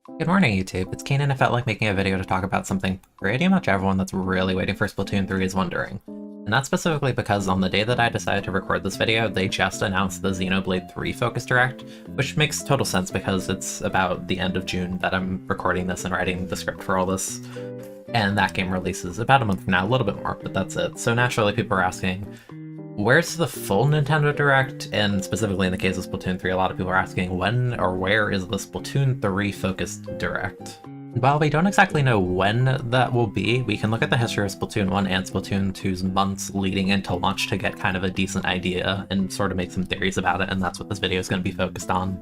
Good morning, YouTube. It's Keenan. I felt like making a video to talk about something pretty much everyone that's really waiting for Splatoon 3 is wondering. And that's specifically because on the day that I decided to record this video, they just announced the Xenoblade 3 Focus Direct, which makes total sense because it's about the end of June that I'm recording this and writing the script for all this. And that game releases about a month from now, a little bit more, but that's it. So naturally people are asking, where's the full Nintendo Direct? And specifically in the case of Splatoon 3, a lot of people are asking when or where is the Splatoon 3 focused Direct? While we don't exactly know when that will be, we can look at the history of Splatoon 1 and Splatoon 2's months leading into launch to get kind of a decent idea and sort of make some theories about it, and that's what this video is going to be focused on.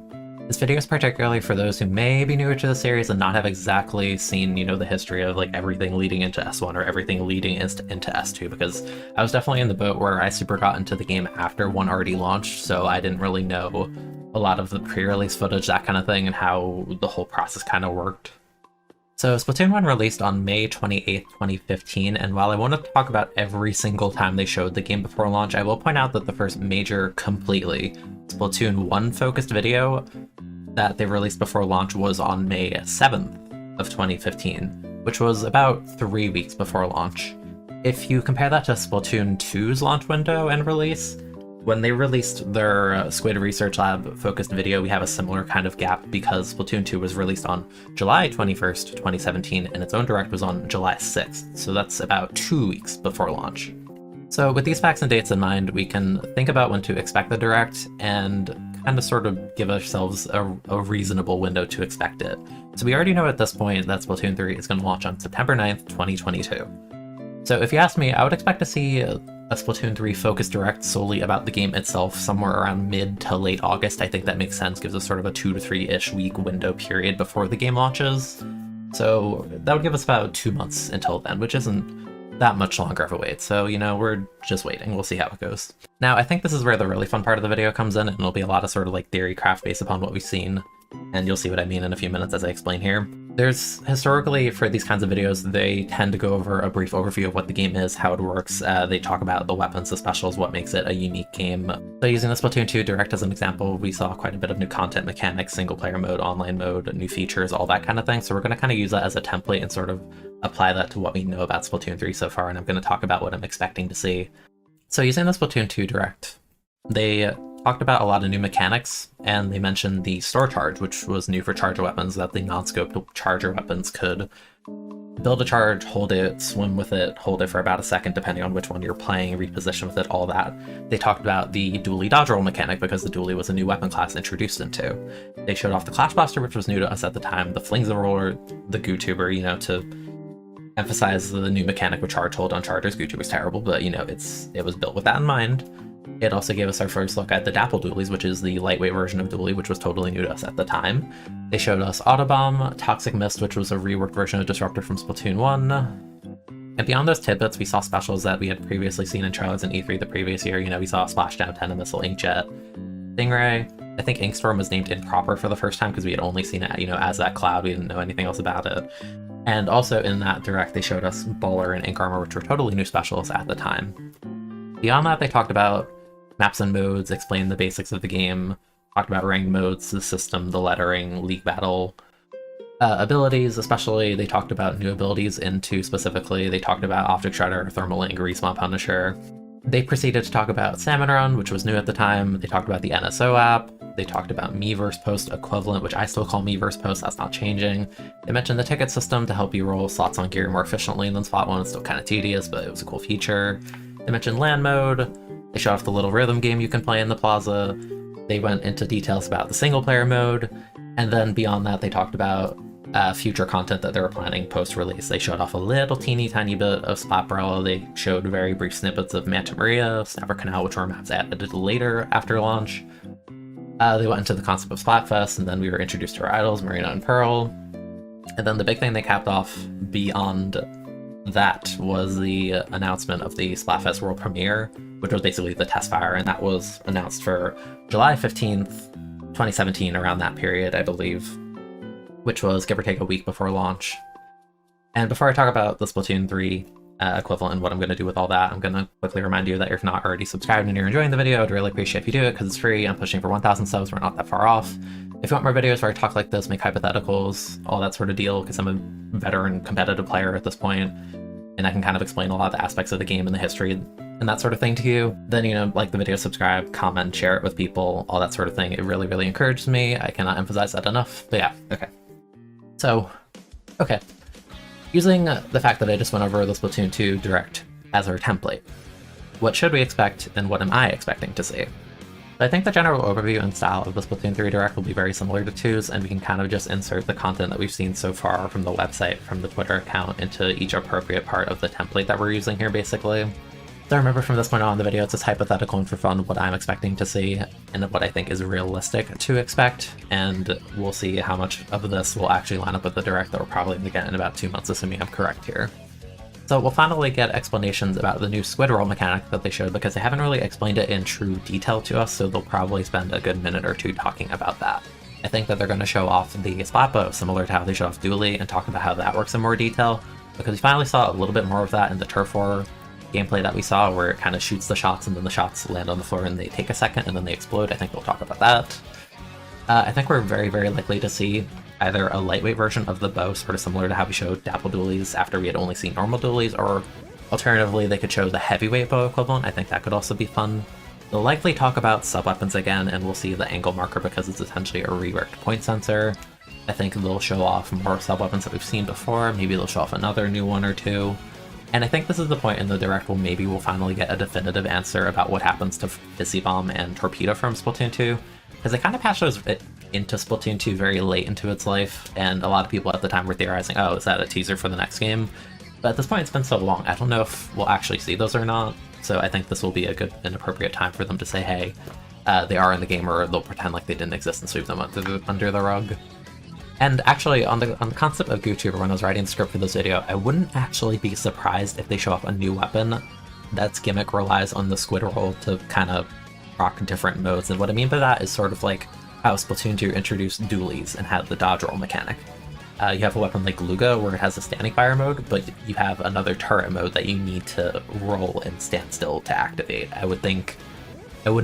This video is particularly for those who may be newer to the series and not have exactly seen, the history of like everything leading into S1 or everything leading into S2, because I was definitely in the boat where I super got into the game after 1 already launched, so I didn't really know a lot of the pre-release footage, that kind of thing, and how the whole process kind of worked. So Splatoon 1 released on May 28th, 2015, and while I won't talk about every single time they showed the game before launch, I will point out that the first major, completely Splatoon 1 focused video that they released before launch was on May 7th of 2015, which was about 3 weeks before launch. If you compare that to Splatoon 2's launch window and release, when they released their Squid Research Lab focused video, we have a similar kind of gap because Splatoon 2 was released on July 21st, 2017, and its own direct was on July 6th, so that's about 2 weeks before launch. So with these facts and dates in mind, we can think about when to expect the direct and kind of sort of give ourselves a reasonable window to expect it. So we already know at this point that Splatoon 3 is going to launch on September 9th, 2022. So if you ask me, I would expect to see a Splatoon 3 focus direct solely about the game itself somewhere around mid to late August. I think that makes sense, gives us sort of a 2 to 3-ish week window period before the game launches. So that would give us about 2 months until then, which isn't that much longer of a wait. So, we're just waiting. We'll see how it goes. Now, I think this is where the really fun part of the video comes in, and it'll be a lot of sort of like theory craft based upon what we've seen. And you'll see what I mean in a few minutes as I explain here. There's historically, for these kinds of videos, they tend to go over a brief overview of what the game is, how it works. They talk about the weapons, the specials, what makes it a unique game. So using the Splatoon 2 Direct as an example, we saw quite a bit of new content mechanics, single player mode, online mode, new features, all that kind of thing. So we're going to kind of use that as a template and sort of apply that to what we know about Splatoon 3 so far, and I'm going to talk about what I'm expecting to see. So using the Splatoon 2 Direct, they talked about a lot of new mechanics, and they mentioned the store charge, which was new for charger weapons, that the non-scoped charger weapons could build a charge, hold it, swim with it, hold it for about a second, depending on which one you're playing, reposition with it, all that. They talked about the dually dodge roll mechanic, because the dually was a new weapon class introduced into. They showed off the Clash Blaster, which was new to us at the time, the Flings Roller, the Goo Tuber, to emphasize the new mechanic with charge hold on chargers. Goo Tuber's terrible, but it was built with that in mind. It also gave us our first look at the Dapple Dualies, which is the lightweight version of Dually, which was totally new to us at the time. They showed us Autobomb, Toxic Mist, which was a reworked version of Disruptor from Splatoon 1. And beyond those tidbits, we saw specials that we had previously seen in trailers in E3 the previous year. We saw Splashdown, Tentacle, Inkjet, Stingray. I think Inkstorm was named Improper for the first time because we had only seen it, as that cloud. We didn't know anything else about it. And also in that direct, they showed us Baller and Ink Armor, which were totally new specials at the time. Beyond that, they talked about maps and modes, explained the basics of the game, talked about ranked modes, the system, the lettering, League Battle, abilities, especially they talked about new abilities specifically, they talked about Optic Shredder, Thermal Link, Respawn Punisher. They proceeded to talk about Salmon Run, which was new at the time. They talked about the NSO app. They talked about Miiverse Post equivalent, which I still call Miiverse Post, that's not changing. They mentioned the ticket system to help you roll slots on gear more efficiently than Slot 1. It's still kind of tedious, but it was a cool feature. They mentioned land mode. They showed off the little rhythm game you can play in the plaza. They went into details about the single player mode. And then beyond that, they talked about future content that they were planning post-release. They showed off a little teeny tiny bit of Splatbarrel. They showed very brief snippets of Manta Maria, Snapper Canal, which were maps added later after launch. They went into the concept of Splatfest, and then we were introduced to our idols, Marina and Pearl. And then the big thing they capped off beyond that was the announcement of the Splatfest World Premiere, which was basically the test fire, and that was announced for July 15th, 2017, around that period, I believe, which was give or take a week before launch. And before I talk about the Splatoon 3 equivalent and what I'm going to do with all that, I'm going to quickly remind you that if you're not already subscribed and you're enjoying the video, I'd really appreciate if you do it because it's free. I'm pushing for 1,000 subs, we're not that far off. If you want more videos where I talk like this, make hypotheticals, all that sort of deal, because I'm a veteran competitive player at this point, and I can kind of explain a lot of the aspects of the game and the history and that sort of thing to you, then, you know, like the video, subscribe, comment, share it with people, all that sort of thing. It really, really encourages me. I cannot emphasize that enough. But yeah, okay. So, okay. Using the fact that I just went over the Splatoon 2 Direct as our template, what should we expect and what am I expecting to see? I think the general overview and style of the Splatoon 3 Direct will be very similar to 2's, and we can kind of just insert the content that we've seen so far from the website, from the Twitter account, into each appropriate part of the template that we're using here, basically. So remember, from this point on in the video, it's just hypothetical and for fun what I'm expecting to see, and what I think is realistic to expect, and we'll see how much of this will actually line up with the Direct that we're probably going to get in about 2 months, assuming I'm correct here. So we'll finally get explanations about the new squid roll mechanic that they showed, because they haven't really explained it in true detail to us, so they'll probably spend a good minute or two talking about that. I think that they're going to show off the splat bow, similar to how they showed off Dually, and talk about how that works in more detail, because we finally saw a little bit more of that in the turf war gameplay that we saw, where it kind of shoots the shots and then the shots land on the floor and they take a second and then they explode. I think they'll talk about that. I think we're very, very likely to see either a lightweight version of the bow, sort of similar to how we showed dapple dualies after we had only seen normal dualies, or alternatively they could show the heavyweight bow equivalent. I think that could also be fun. They'll likely talk about sub-weapons again, and we'll see the angle marker because it's essentially a reworked point sensor. I think they'll show off more sub-weapons that we've seen before, maybe they'll show off another new one or two. And I think this is the point in the Direct where maybe we'll finally get a definitive answer about what happens to Fizzy Bomb and Torpedo from Splatoon 2, because they kind of patched those into Splatoon 2 very late into its life, and a lot of people at the time were theorizing, oh, is that a teaser for the next game? But at this point, it's been so long, I don't know if we'll actually see those or not, so I think this will be a good and appropriate time for them to say, hey, they are in the game, or they'll pretend like they didn't exist and sweep them under the rug. And actually, on the concept of GooTuber, when I was writing the script for this video, I wouldn't actually be surprised if they show off a new weapon that's gimmick relies on the squid roll to kind of rock different modes. And what I mean by that is sort of like how Splatoon 2 introduced dualies and had the dodge roll mechanic. You have a weapon like Luga where it has a standing fire mode, but you have another turret mode that you need to roll and stand still to activate. I wouldn't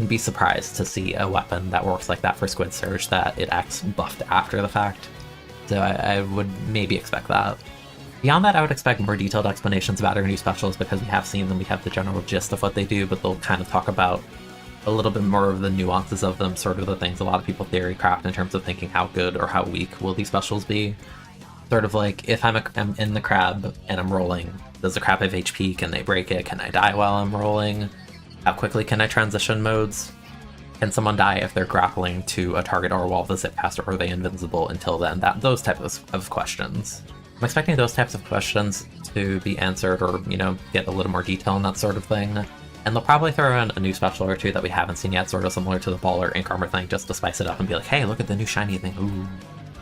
be surprised to see a weapon that works like that for Squid Surge, that it acts buffed after the fact. So I would maybe expect that. Beyond that, I would expect more detailed explanations about our new specials, because we have seen them, we have the general gist of what they do, but they'll kind of talk about a little bit more of the nuances of them, sort of the things a lot of people theory craft in terms of thinking how good or how weak will these specials be. Sort of like, if I'm in the crab and I'm rolling, does the crab have HP? Can they break it? Can I die while I'm rolling? How quickly can I transition modes? Can someone die if they're grappling to a target or a wall to zip past, or are they invincible until then? Those types of questions. I'm expecting those types of questions to be answered, or, you know, get a little more detail on that sort of thing. And they'll probably throw in a new special or two that we haven't seen yet, sort of similar to the ball or ink armor thing, just to spice it up and be like, hey, look at the new shiny thing, ooh,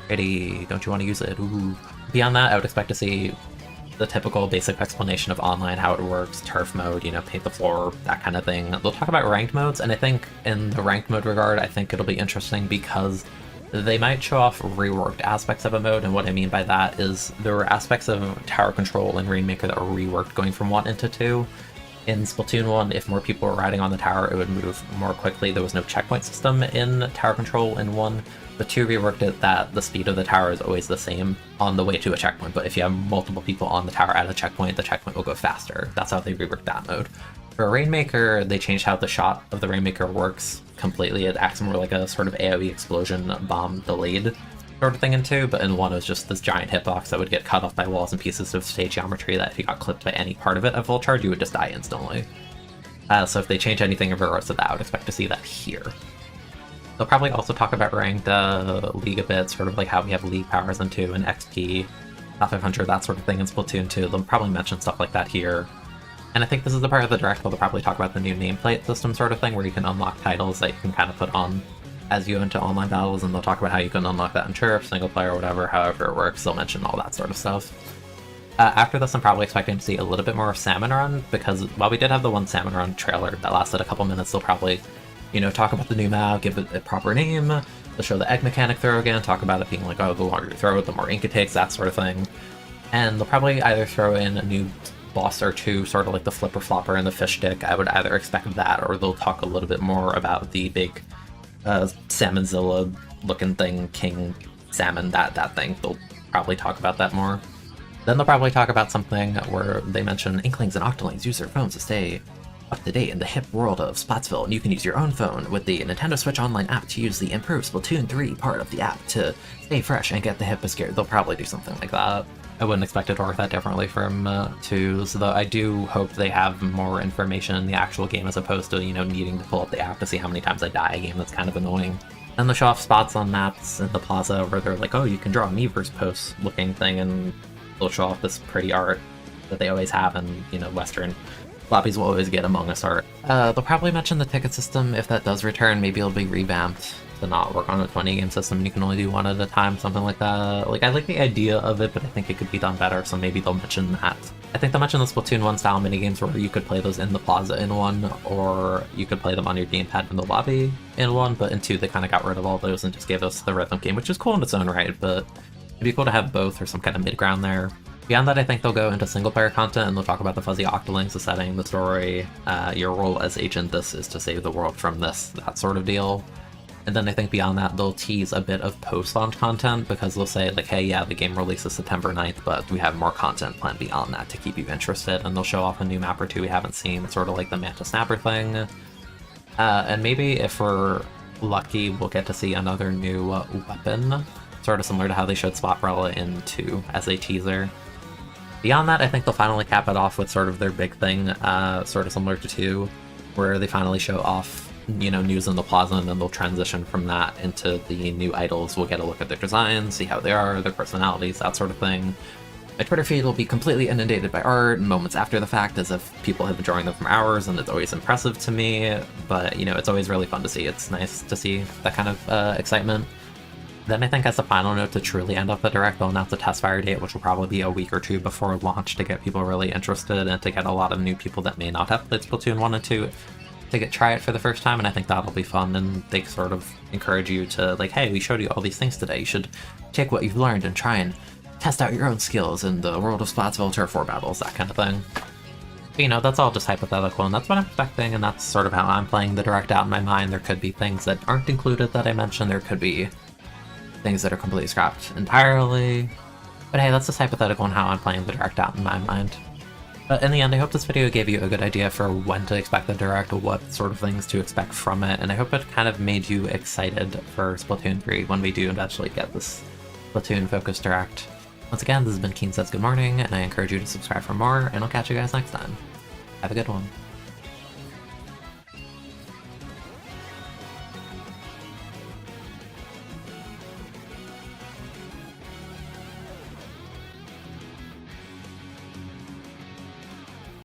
pretty, don't you want to use it, ooh. Beyond that, I would expect to see the typical basic explanation of online, how it works, turf mode, you know, paint the floor, that kind of thing. They'll talk about ranked modes, and I think in the ranked mode regard, I think it'll be interesting because they might show off reworked aspects of a mode, and what I mean by that is there were aspects of tower control and Rainmaker that were reworked going from 1 into 2. In Splatoon 1, if more people were riding on the tower, it would move more quickly. There was no checkpoint system in tower control in 1. But 2 reworked it that the speed of the tower is always the same on the way to a checkpoint, but if you have multiple people on the tower at a checkpoint, the checkpoint will go faster. That's how they reworked that mode. For Rainmaker, they changed how the shot of the Rainmaker works completely. It acts more like a sort of AoE explosion bomb delayed sort of thing in 2, but in 1 it was just this giant hitbox that would get cut off by walls and pieces of stage geometry that if you got clipped by any part of it at full charge, you would just die instantly. So if they change anything in regards to that, I would expect to see that here. They'll probably also talk about ranked League a bit, sort of like how we have League powers in 2 and XP, top 500, that sort of thing in Splatoon 2. They'll probably mention stuff like that here. And I think this is the part of the Direct where they'll probably talk about the new nameplate system sort of thing, where you can unlock titles that you can kind of put on as you go into online battles, and they'll talk about how you can unlock that in turf, single player, whatever, however it works. They'll mention all that sort of stuff. After this, I'm probably expecting to see a little bit more of Salmon Run, because while we did have the one Salmon Run trailer that lasted a couple minutes, they'll probably, you know, talk about the new map, give it a proper name, they'll show the egg mechanic throw again, talk about it being like, oh, the longer you throw it, the more ink it takes, that sort of thing. And they'll probably either throw in a new boss or two, sort of like the Flipper Flopper and the Fish Stick. I would either expect that, or they'll talk a little bit more about the big Salmonzilla looking thing, King Salmon, that thing. They'll probably talk about that more. Then they'll probably talk about something where they mention Inklings and Octolings use their phones to stay up to date in the hip world of Splatsville, and you can use your own phone with the Nintendo Switch Online app to use the improved Splatoon 3 part of the app to stay fresh and get the hip scared. They'll probably do something like that. I wouldn't expect it to work that differently from 2s, though I do hope they have more information in the actual game as opposed to, you know, needing to pull up the app to see how many times I die, a game that's kind of annoying. And they'll show off spots on maps in the plaza where they're like, oh, you can draw a Miiverse post looking thing, and they'll show off this pretty art that they always have, and, you know, Western floppies will always get Among Us art. They'll probably mention the ticket system if that does return. Maybe it'll be revamped to not work on a 20-game system and you can only do one at a time, something like that. Like, I like the idea of it, but I think it could be done better, so maybe they'll mention that. I think they'll mention the Splatoon 1 style minigames where you could play those in the plaza in 1, or you could play them on your gamepad in the lobby in 1, but in 2 they kind of got rid of all those and just gave us the rhythm game, which is cool in its own right, but it'd be cool to have both or some kind of mid-ground there. Beyond that, I think they'll go into single-player content and they'll talk about the fuzzy Octolings, the setting, the story, your role as agent, this is to save the world from this, that sort of deal. And then I think beyond that, they'll tease a bit of post-launch content, because they'll say, like, hey, yeah, the game releases September 9th, but we have more content planned beyond that to keep you interested, and they'll show off a new map or two we haven't seen, sort of like the Manta Snapper thing. And maybe if we're lucky, we'll get to see another new weapon, sort of similar to how they showed Spotbrella in 2 as a teaser. Beyond that, I think they'll finally cap it off with sort of their big thing, sort of similar to 2, where they finally show off, you know, news in the plaza, and then they'll transition from that into the new idols. We'll get a look at their designs, see how they are, their personalities, that sort of thing. My Twitter feed will be completely inundated by art and moments after the fact, as if people have been drawing them from hours, and it's always impressive to me, but, you know, it's always really fun to see. It's nice to see that kind of excitement. Then I think as a final note to truly end off the Direct, they'll announce a test fire date, which will probably be a week or 2 before launch to get people really interested and to get a lot of new people that may not have played Splatoon 1 and 2 to try it for the first time, and I think that'll be fun, and they sort of encourage you to, like, hey, we showed you all these things today, you should take what you've learned and try and test out your own skills in the world of Splatsville Turf War battles, that kind of thing. But, you know, that's all just hypothetical, and that's what I'm expecting, and that's sort of how I'm playing the Direct out in my mind. There could be things that aren't included that I mentioned, there could be things that are completely scrapped entirely, but hey, that's just hypothetical and how I'm playing the Direct out in my mind. But in the end, I hope this video gave you a good idea for when to expect the Direct, what sort of things to expect from it, and I hope it kind of made you excited for Splatoon 3 when we do eventually get this Splatoon-focused Direct. Once again, this has been Keen Says Good Morning, and I encourage you to subscribe for more, and I'll catch you guys next time. Have a good one.